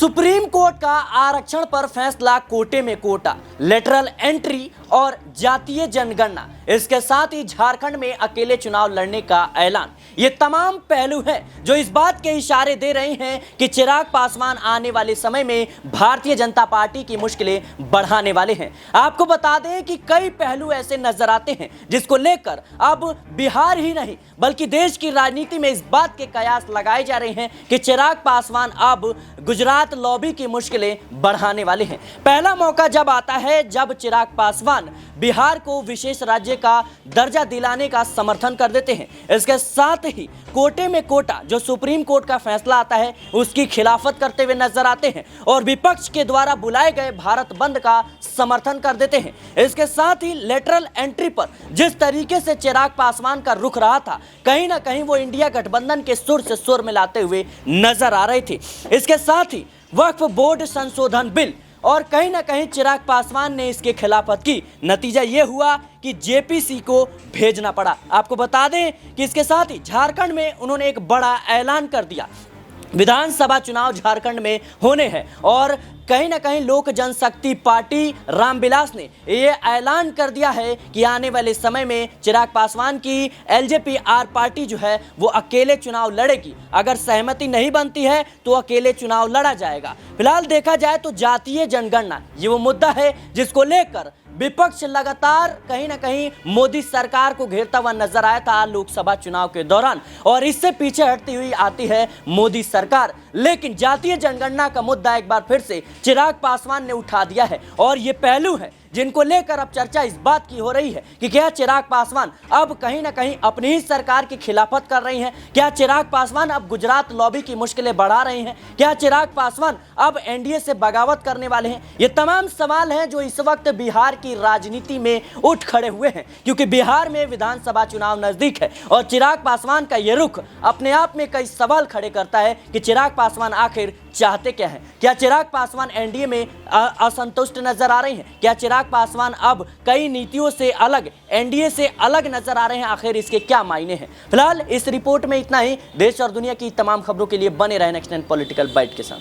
Supreme court का आरक्षण पर फैसला, कोटे में कोटा, लेटरल एंट्री और जातीय जनगणना, इसके साथ ही झारखंड में अकेले चुनाव लड़ने का ऐलान, ये तमाम पहलू हैं जो इस बात के इशारे दे रहे हैं कि चिराग पासवान आने वाले समय में भारतीय जनता पार्टी की मुश्किलें बढ़ाने वाले हैं। आपको बता दें कि कई पहलू ऐसे नजर आते हैं जिसको लेकर अब बिहार ही नहीं बल्कि देश की राजनीति में इस बात के कयास लगाए जा रहे हैं कि चिराग पासवान अब गुजरात लॉबी की मुश्किलें बढ़ाने वाले हैं। पहला मौका जब आता है जब चिराग पासवान बिहार को विशेष राज्य का दर्जा दिलाने का समर्थन कर देते हैं। इसके साथ ही कोटे में कोटा जो सुप्रीम कोर्ट का फैसला आता है उसकी खिलाफत करते हुए नजर आते हैं और विपक्ष के द्वारा बुलाए गए भारत बंद का समर्थन कर देते हैं। इसके साथ ही लेटरल एंट्री पर जिस तरीके से चिराग पासवान का रुख रहा था, कहीं ना कहीं वो इंडिया गठबंधन के सुर से सुर मिलाते हुए नजर आ रहे थे। इसके साथ ही वक्फ बोर्ड संशोधन बिल और कहीं ना कहीं चिराग पासवान ने इसके खिलाफत की। नतीजा यह हुआ कि जेपीसी को भेजना पड़ा। आपको बता दें कि इसके साथ ही झारखंड में उन्होंने एक बड़ा ऐलान कर दिया। विधानसभा चुनाव झारखंड में होने हैं और कहीं ना कहीं लोक जनशक्ति पार्टी रामविलास ने यह ऐलान कर दिया है कि आने वाले समय में चिराग पासवान की एलजेपी-आर पार्टी जो है वो अकेले चुनाव लड़ेगी। अगर सहमति नहीं बनती है तो अकेले चुनाव लड़ा जाएगा। फिलहाल देखा जाए तो जातीय जनगणना ये वो मुद्दा है जिसको लेकर विपक्ष लगातार कहीं ना कहीं मोदी सरकार को घेरता हुआ नजर आया था लोकसभा चुनाव के दौरान और इससे पीछे हटती हुई आती है मोदी सरकार। लेकिन जातीय जनगणना का मुद्दा एक बार फिर से चिराग पासवान ने उठा दिया है और ये पहलू है जिनको लेकर अब चर्चा इस बात की हो रही है कि क्या चिराग पासवान अब कहीं ना कहीं अपनी ही सरकार की खिलाफत कर रही हैं? क्या चिराग पासवान अब गुजरात लॉबी की मुश्किलें बढ़ा रहे हैं? क्या चिराग पासवान अब एनडीए से बगावत करने वाले हैं? ये तमाम सवाल हैं जो इस वक्त बिहार की राजनीति में उठ खड़े हुए हैं क्योंकि बिहार में विधानसभा चुनाव नजदीक है और चिराग पासवान का ये रुख अपने आप में कई सवाल खड़े करता है कि चिराग पासवान आखिर चाहते क्या हैं? क्या चिराग पासवान एनडीए में असंतुष्ट नजर आ रहे हैं? क्या चिराग पासवान अब कई नीतियों से अलग, एनडीए से अलग नजर आ रहे हैं? आखिर इसके क्या मायने हैं? फिलहाल इस रिपोर्ट में इतना ही। देश और दुनिया की तमाम खबरों के लिए बने रहे नेक्स्ट 10 पॉलिटिकल बाइट के साथ।